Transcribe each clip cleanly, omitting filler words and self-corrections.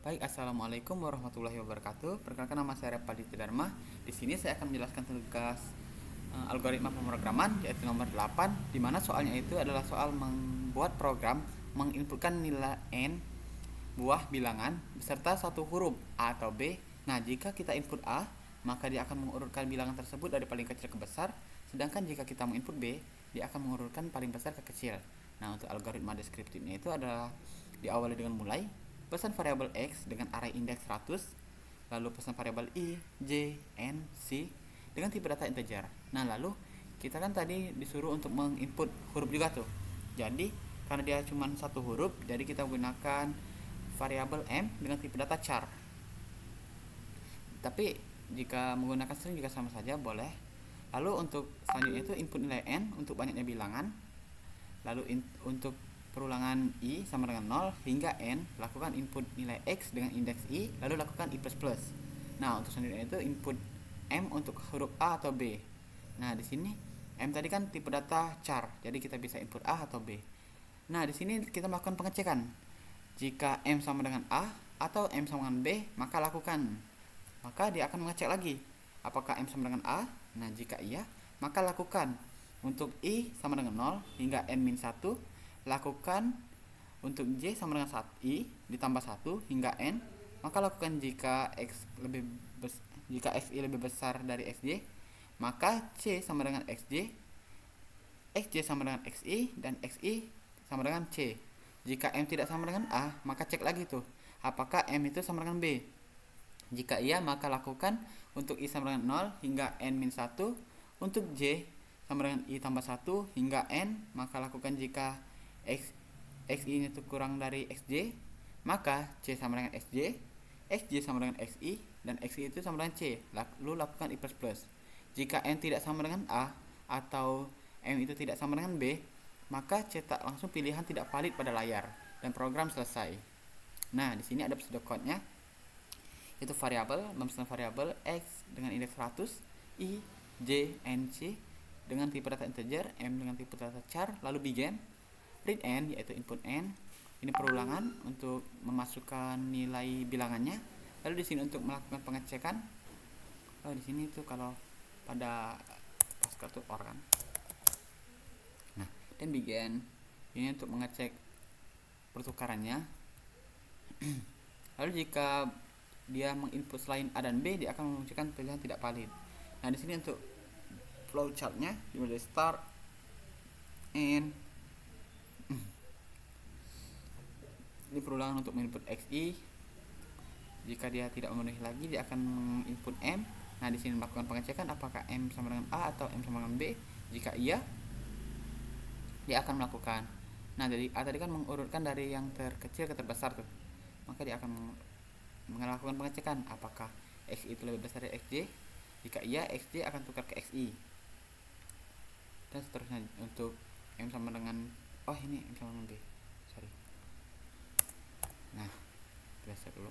Baik, assalamualaikum warahmatullahi wabarakatuh. Perkenalkan, nama saya Repaditya Dharma. Di sini saya akan menjelaskan tugas algoritma pemrograman yaitu nomor 8, di mana soalnya itu adalah soal membuat program menginputkan nilai n buah bilangan beserta satu huruf A atau B. Nah, jika kita input A, maka dia akan mengurutkan bilangan tersebut dari paling kecil ke besar, sedangkan jika kita menginput B, dia akan mengurutkan paling besar ke kecil. Nah, untuk algoritma deskriptifnya itu adalah diawali dengan mulai pesan variabel X dengan array indeks 100, lalu pesan variabel I, J, N, C dengan tipe data integer. Nah, lalu kita kan tadi disuruh untuk menginput huruf juga tuh. Jadi, karena dia cuma satu huruf, jadi kita gunakan variabel M dengan tipe data char. Tapi jika menggunakan string juga sama saja, boleh. Lalu untuk selanjutnya itu input nilai n untuk banyaknya bilangan. Lalu untuk perulangan i sama dengan 0 hingga n, lakukan input nilai x dengan indeks i, lalu lakukan i++. Nah, untuk selanjutnya itu input m untuk huruf a atau b. Nah, di sini m tadi kan tipe data char, jadi kita bisa input a atau b. Nah, di sini kita melakukan pengecekan. Jika m sama dengan a atau m sama dengan b, maka lakukan. Maka dia akan mengecek lagi apakah m sama dengan a. Nah, jika iya, maka lakukan. Untuk i sama dengan 0 hingga n-1, lakukan. Untuk j sama dengan i ditambah 1 hingga n, maka lakukan. Jika xi lebih besar dari xj, maka c sama dengan xj, xj sama dengan xi, dan xi sama dengan c. Jika m tidak sama dengan a, maka cek lagi tuh apakah m itu sama dengan b. Jika iya, maka lakukan untuk i sama dengan 0 hingga n-1. Untuk j sama dengan i tambah 1 hingga n, maka lakukan. Jika xi itu kurang dari xj, maka c sama dengan xj, xj sama dengan xi, dan xi itu sama dengan c. Lalu lakukan i++. Jika n tidak sama dengan a atau m itu tidak sama dengan b, maka cetak langsung pilihan tidak valid pada layar dan program selesai. Nah, di sini ada pseudocode-nya. Itu variabel, memesan variabel x dengan indeks 100, i, j, n, c dengan tipe data integer, m dengan tipe data char, lalu begin. Read n yaitu input n. Ini perulangan untuk memasukkan nilai bilangannya. Lalu di sini untuk melakukan pengecekan. Di sini itu kalau pada Pascal itu or kan. Nah, dan begin ini untuk mengecek pertukarannya. Lalu jika dia menginput selain A dan B, dia akan memunculkan pilihan tidak valid. Nah, di sini untuk flowchartnya dimulai dari start, end. Ini perulangan untuk menginput xi. Jika dia tidak memenuhi lagi, dia akan menginput m. Nah, di sini melakukan pengecekan apakah m sama dengan a atau m sama dengan b. Jika iya, dia akan melakukan. Nah, dari a tadi kan mengurutkan dari yang terkecil ke terbesar tuh. Maka dia akan melakukan pengecekan apakah x itu lebih besar dari xj. Jika iya, xj akan tukar ke xi. Dan seterusnya untuk m sama dengan ini m sama dengan b. Sorry. Nah, biasa dulu.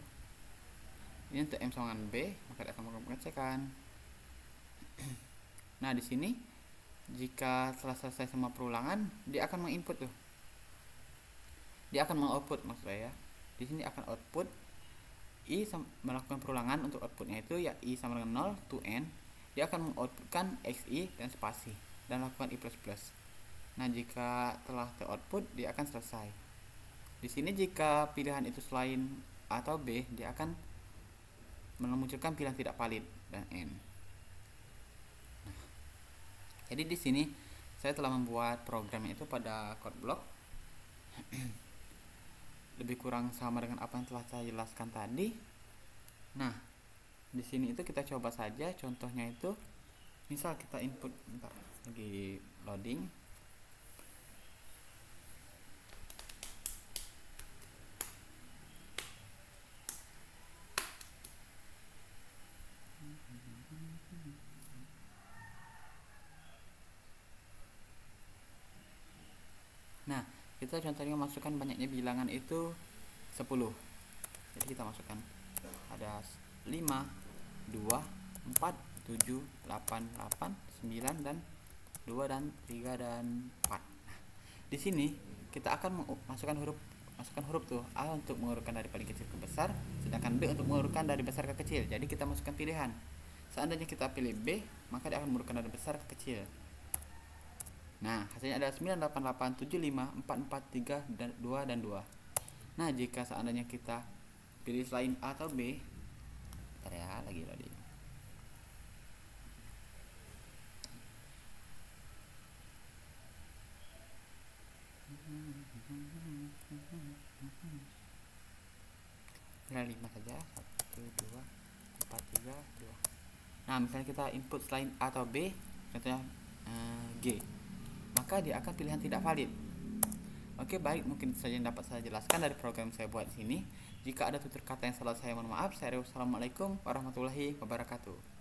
Ini untuk m sama dengan b, maka dia akan melakukan pengecekan. Nah, di sini jika telah selesai semua perulangan, dia akan menginput tuh. Dia akan mengoutput maksud saya. Di sini akan output i melakukan perulangan. Untuk outputnya itu ya i sama dengan 0 to n. Dia akan mengoutputkan xi dan spasi dan lakukan i++. Nah, jika telah teroutput, dia akan selesai. Di sini jika pilihan itu selain A atau B, dia akan memunculkan pilihan tidak valid dan N. Nah, jadi di sini saya telah membuat programnya itu pada code block. Lebih kurang sama dengan apa yang telah saya jelaskan tadi. Nah, di sini itu kita coba saja contohnya itu. Misal kita input, bentar, lagi loading. Nah, kita contohnya masukkan banyaknya bilangan itu 10. Jadi kita masukkan ada 5, 2, 4, 7, 8, 8, 9 dan 2 dan 3 dan 4. Nah, di sini kita akan masukkan huruf masukkan huruf tuh. A untuk mengurutkan dari paling kecil ke besar, sedangkan B untuk mengurutkan dari besar ke kecil. Jadi kita masukkan pilihan. Seandainya kita pilih B, maka dia akan mengurutkan dari besar ke kecil. Nah, hasilnya adalah 9887544 3 dan 2 dan 2. Nah, jika seandainya kita pilih selain A atau B, bentar ya, lagi loading. Pilih 5 saja. 1, 2, 4, 3, 2. Nah, misalnya kita input selain A atau B, contohnya G, maka dia akan pilihan tidak valid. Oke, baik, mungkin saja yang dapat saya jelaskan dari program saya buat di sini. Jika ada tutur kata yang salah, saya mohon maaf. Assalamualaikum warahmatullahi wabarakatuh.